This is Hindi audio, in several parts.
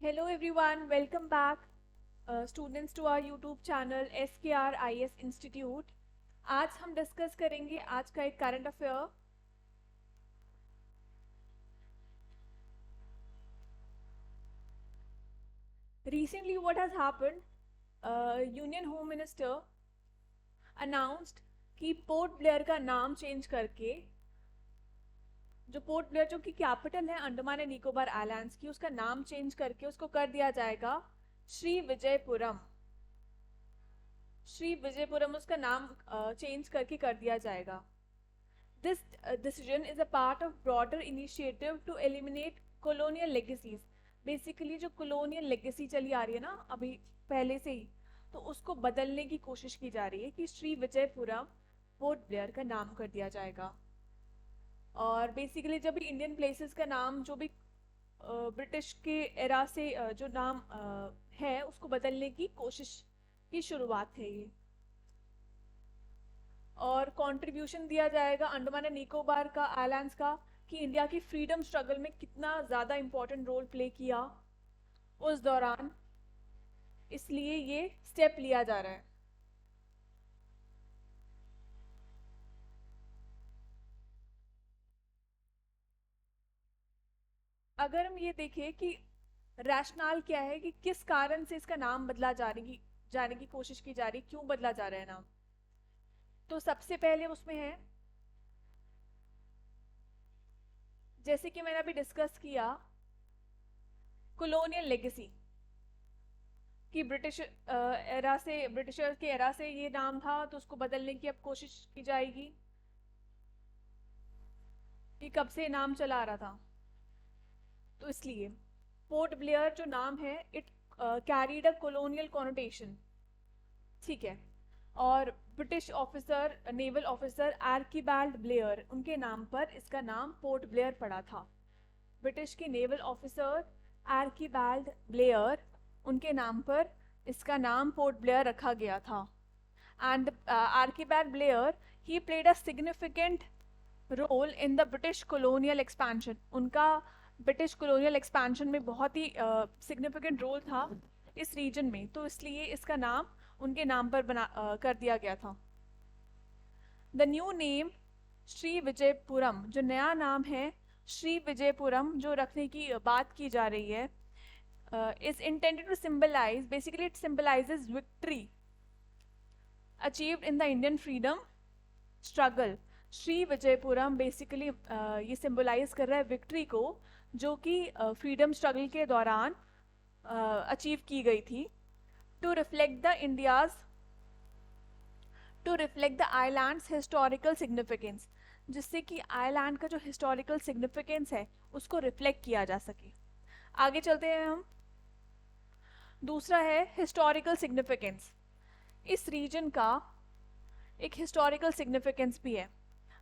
Hello everyone, welcome back students to our YouTube channel SKRIS Institute. आज हम डिस्कस करेंगे आज का एक current affair. Recently what has happened, union home minister announced कि पोर्ट ब्लेयर का नाम चेंज करके जो पोर्ट ब्लेयर जो कि कैपिटल है अंडमान एंड निकोबार आइलैंड्स की, उसका नाम चेंज करके उसको कर दिया जाएगा श्री विजयपुरम। श्री विजयपुरम उसका नाम चेंज करके कर दिया जाएगा। This decision is a part of broader initiative to eliminate colonial legacies. Basically जो colonial legacy चली आ रही है ना अभी पहले से ही, तो उसको बदलने की कोशिश की जा रही है कि श्री विजयपुरम पोर्ट ब्लेयर का नाम कर दिया जाएगा। और बेसिकली जब भी इंडियन प्लेसेस का नाम जो भी ब्रिटिश के एरा से जो नाम है उसको बदलने की कोशिश की शुरुआत है ये। और कंट्रीब्यूशन दिया जाएगा अंडमान एंड निकोबार का आइलैंड्स का कि इंडिया की फ्रीडम स्ट्रगल में कितना ज़्यादा इंपॉर्टेंट रोल प्ले किया उस दौरान, इसलिए ये स्टेप लिया जा रहा है। अगर हम ये देखें कि रैशनल क्या है कि किस कारण से इसका नाम बदला जाने की कोशिश की जा रही, क्यों बदला जा रहा है नाम, तो सबसे पहले उसमें है जैसे कि मैंने अभी डिस्कस किया कॉलोनियल लेगेसी कि ब्रिटिशर्स के एरा से ये नाम था, तो उसको बदलने की अब कोशिश की जाएगी कि कब से नाम चला आ रहा था। तो इसलिए पोर्ट ब्लेयर जो नाम है it carried a colonial connotation, ठीक है। और British officer naval officer Archibald Blair उनके नाम पर इसका नाम पोर्ट ब्लेयर पड़ा था। ब्रिटिश के नेवल ऑफिसर आर्कीबाल्ड ब्लेयर उनके नाम पर इसका नाम पोर्ट ब्लेयर रखा गया था। And Archibald Blair he played a significant role in the British colonial expansion. उनका ब्रिटिश कॉलोनियल एक्सपेंशन में बहुत ही सिग्निफिकेंट रोल था इस रीजन में, तो इसलिए इसका नाम उनके नाम पर कर दिया गया था। The new name Shri Vijayapuram, जो नया नाम है श्री विजयपुरम जो रखने की बात की जा रही है, is intended to symbolize, basically it symbolizes victory achieved in the Indian freedom struggle. Shri Vijayapuram basically ये सिंबलाइज कर रहा है विक्ट्री को जो कि फ्रीडम स्ट्रगल के दौरान अचीव की गई थी, to reflect the island's historical significance, जिससे कि आइलैंड का जो हिस्टोरिकल सिग्निफिकेंस है उसको रिफ्लेक्ट किया जा सके। आगे चलते हैं हम। दूसरा है हिस्टोरिकल सिग्निफिकेंस। इस रीजन का एक हिस्टोरिकल सिग्निफिकेंस भी है,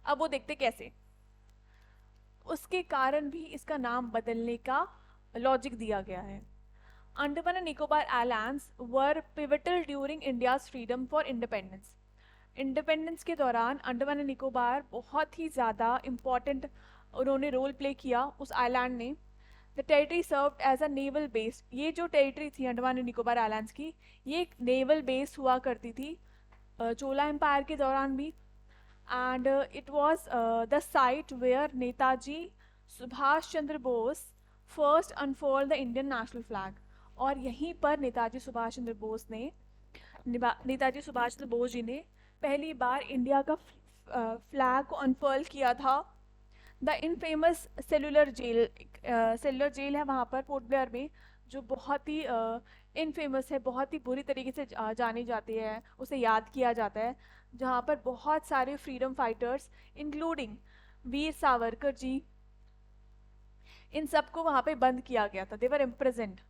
अब वो देखते कैसे। उसके कारण भी इसका नाम बदलने का लॉजिक दिया गया है। Andaman and Nicobar islands were pivotal during India's freedom for independence. Independence के दौरान अंडमान एंड निकोबार बहुत ही ज़्यादा इम्पॉर्टेंट उन्होंने रोल प्ले किया उस आइलैंड ने। The territory served as a naval base, ये जो टेरिटरी थी अंडमान एंड निकोबार आइलैंड्स की, ये एक नेवल बेस हुआ करती थी चोला एम्पायर के दौरान भी। And it was the site where Netaji Subhash Chandra Bose first unfold the Indian national flag. और यहीं पर नेताजी सुभाष चंद्र बोस जी ने पहली बार इंडिया का फ्लैग को अनफर्ल किया था। द इनफेमस सेलुलर जेल है वहाँ पर पोर्ट ब्लेयर में, जो बहुत ही इनफेमस है, बहुत ही बुरी तरीके से जानी जाती है, उसे याद किया जाता है, जहाँ पर बहुत सारे freedom fighters including Veer Savarkar ji, इन सबको वहाँ पे बंद किया गया था। They were imprisoned.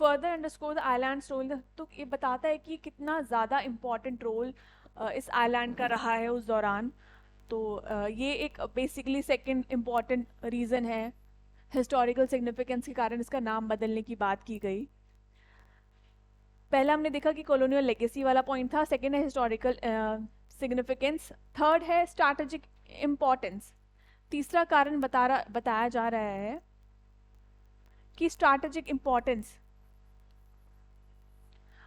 Further underscore the islands role, तो ये बताता है कि कितना ज़्यादा इम्पॉर्टेंट रोल इस आइलैंड का रहा है उस दौरान। तो ये एक बेसिकली सेकंड इम्पॉर्टेंट रीज़न है, हिस्टोरिकल सिग्निफिकेंस के कारण इसका नाम बदलने की बात की गई। पहला हमने देखा कि कॉलोनियल लेगेसी वाला पॉइंट था, सेकंड है हिस्टोरिकल सिग्निफिकेंस, थर्ड है स्ट्रैटेजिक इम्पॉर्टेंस। तीसरा कारण बताया जा रहा है की strategic importance.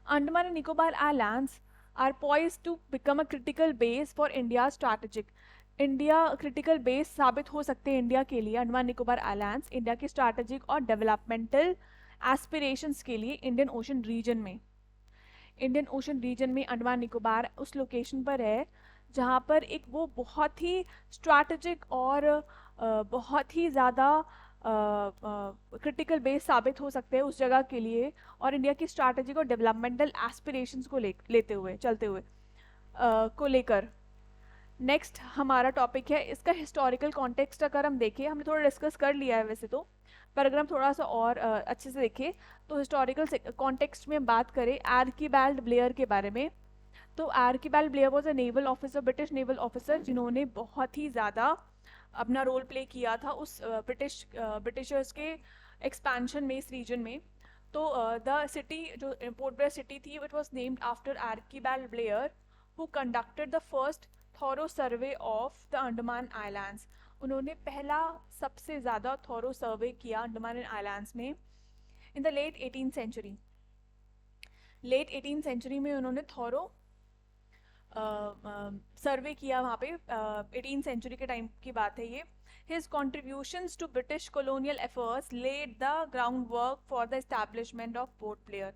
Andaman and Nicobar islands are poised to become a critical base for India strategic। India critical base साबित हो सकते हैं इंडिया के लिए, अंडमान निकोबार आइलैंड्स इंडिया के स्ट्रैटेजिक और डेवलपमेंटल एस्पिरेशंस के लिए इंडियन ओशन रीजन में। इंडियन ओशन रीजन में अंडमान निकोबार उस लोकेशन पर है जहाँ पर एक वो बहुत ही स्ट्रैटेजिक और बहुत ही ज़्यादा क्रिटिकल बेस साबित हो सकते हैं उस जगह के लिए, और इंडिया की स्ट्रैटेजिक और डेवलपमेंटल एस्पिरेशंस को लेते हुए चलते हुए को लेकर। नेक्स्ट हमारा टॉपिक है इसका हिस्टोरिकल कॉन्टेक्स्ट। अगर हम देखें, हमने थोड़ा डिस्कस कर लिया है वैसे तो, पर अगर हम थोड़ा सा और अच्छे से देखें तो हिस्टोरिकल कॉन्टेक्स्ट में बात करें आर्कीबाल्ड ब्लेयर के बारे में, तो Archibald Blair was a naval officer, British naval officer, जिन्होंने बहुत ही ज़्यादा अपना रोल प्ले किया था उस ब्रिटिशर्स के एक्सपेंशन में इस रीजन में। तो द सिटी जो पोर्ट ब्लेयर सिटी थी, it was named after Archibald Blair who conducted the first thorough survey of the Andaman islands. उन्होंने पहला सबसे ज़्यादा थॉरो सर्वे किया अंडमान एंड आइलैंड्स में in the late 18th century. Late 18th century में उन्होंने थॉरो सर्वे किया वहाँ पे, 18th सेंचुरी के टाइम की बात है ये। His contributions to British colonial efforts laid the ground work for the establishment of Port Blair.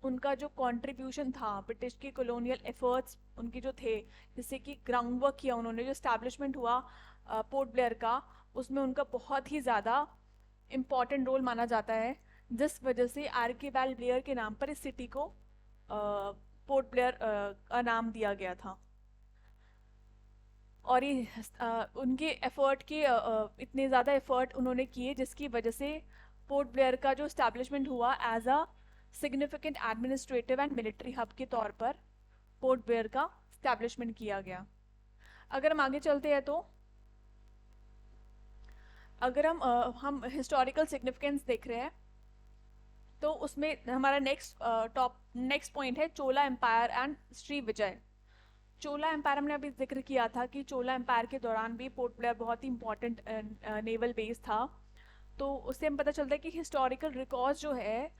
उनका जो कंट्रीब्यूशन था ब्रिटिश के कॉलोनियल एफर्ट्स उनके जो थे, जिससे कि ग्राउंड वर्क किया उन्होंने, जो एस्टैब्लिशमेंट हुआ पोर्ट ब्लेयर का, उसमें उनका बहुत ही ज़्यादा इम्पॉर्टेंट रोल माना जाता है, जिस वजह से आर्कीबाल्ड ब्लेयर के नाम पर इस सिटी को पोर्ट ब्लेयर का नाम दिया गया था। और ये उनके एफर्ट के इतने ज़्यादा एफर्ट उन्होंने किए जिसकी वजह से पोर्ट ब्लेयर का जो एस्टैब्लिशमेंट हुआ as a significant administrative and military hub के तौर पर पोर्ट ब्लेयर का एस्टैब्लिशमेंट किया गया। अगर हम आगे चलते हैं तो अगर हम हिस्टोरिकल सिग्निफिकेंस देख रहे हैं तो उसमें हमारा नेक्स्ट पॉइंट है Chola empire and Shri Vijay. Chola empire हमने अभी जिक्र किया था कि चोला एम्पायर के दौरान भी पोर्ट ब्लेयर बहुत ही इंपॉर्टेंट नेवल बेस था। तो उससे हम पता चलता है कि हिस्टोरिकल रिकॉर्ड्स जो है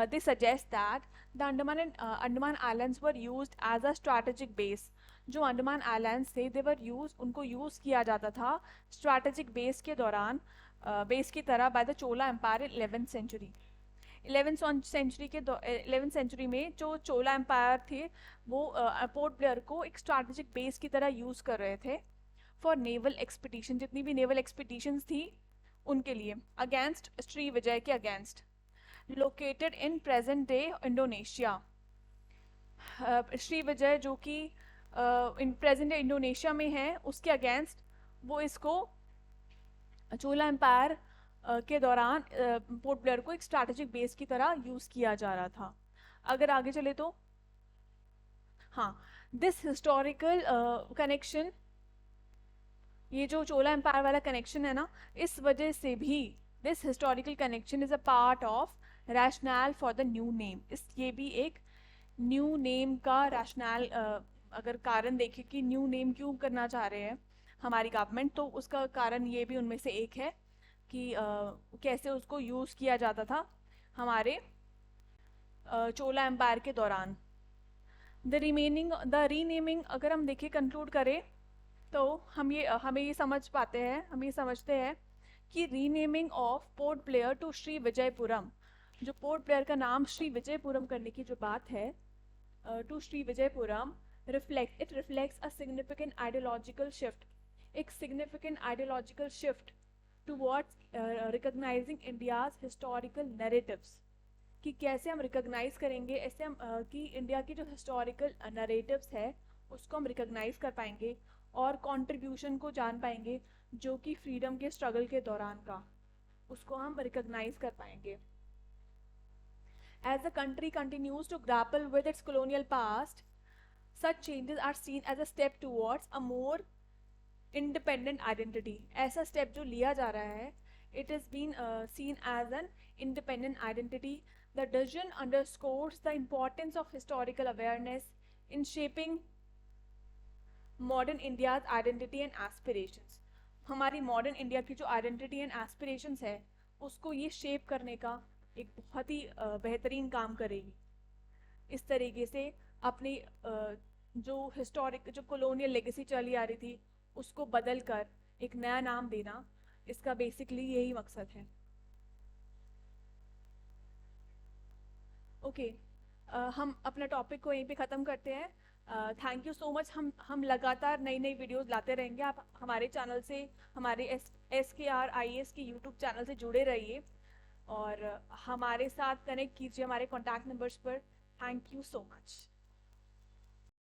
they suggest that the Andaman islands were used as a strategic base. जो अंडमान आइलैंड्स थे दे वर उनको यूज़ किया जाता था स्ट्रैटेजिक बेस के दौरान, बेस की तरह by the Chola empire in 11th century. 11th century में जो चोला एम्पायर थे वो पोर्ट ब्लेयर को एक स्ट्रैटेजिक बेस की तरह यूज़ कर रहे थे फॉर नेवल एक्सपीडिशन, जितनी भी नेवल एक्सपीडिशंस थी उनके लिए, अगेंस्ट श्री विजय के against. Located in present day Indonesia, Shri Vijay जो कि इन प्रेजेंट डे इंडोनेशिया में है, उसके अगेंस्ट वो इसको चोला एम्पायर के दौरान पोर्ट ब्लेयर को एक स्ट्रैटेजिक बेस की तरह यूज़ किया जा रहा था। अगर आगे चले तो हाँ, दिस हिस्टोरिकल कनेक्शन, ये जो चोला एम्पायर वाला कनेक्शन है ना, इस वजह से भी this historical connection is a part of rational for the new name. ये भी एक न्यू नेम का रैशनल, अगर कारण देखें कि न्यू नेम क्यों करना चाह रहे हैं हमारी गवर्नमेंट, तो उसका कारण ये भी उनमें से एक है कि कैसे उसको यूज़ किया जाता था हमारे चोला एम्पायर के दौरान। द रीनेमिंग अगर हम देखें, कंक्लूड करें तो हमें ये समझते हैं कि renaming of Port Blair to Shri Vijayapuram, जो पोर्ट ब्लेयर का नाम श्री विजयपुरम करने की जो बात है to Shri Vijayapuram, reflects a significant ideological shift, एक significant ideological shift towards recognising India's historical narratives, कि कैसे हम रिकॉग्नाइज करेंगे, ऐसे हम कि इंडिया की जो हिस्टोरिकल नैरेटिव्स है उसको हम रिकॉग्नाइज कर पाएंगे और कंट्रीब्यूशन को जान पाएंगे जो कि फ्रीडम के स्ट्रगल के दौरान का, उसको हम रिकॉग्नाइज कर पाएंगे। As the country continues to grapple with its colonial past, such changes are seen as a step towards a more independent identity। ऐसा step जो लिया जा रहा है, it has been seen as an independent identity. The decision underscores the importance of historical awareness in shaping modern India's identity and aspirations। हमारी modern India की जो identity and aspirations है उसको ये शेप करने का एक बहुत ही बेहतरीन काम करेगी। इस तरीके से अपनी जो हिस्टोरिक जो कॉलोनियल लेगेसी चली आ रही थी उसको बदल कर एक नया नाम देना, इसका बेसिकली यही मकसद है। ओके, हम अपना टॉपिक को यहीं पे ख़त्म करते हैं। Thank you so much. हम लगातार नई नई वीडियोस लाते रहेंगे। आप हमारे चैनल से, हमारे SKR IAS के यूट्यूब चैनल से जुड़े रहिए और हमारे साथ कनेक्ट कीजिए हमारे कॉन्टैक्ट नंबर्स पर। Thank you so much.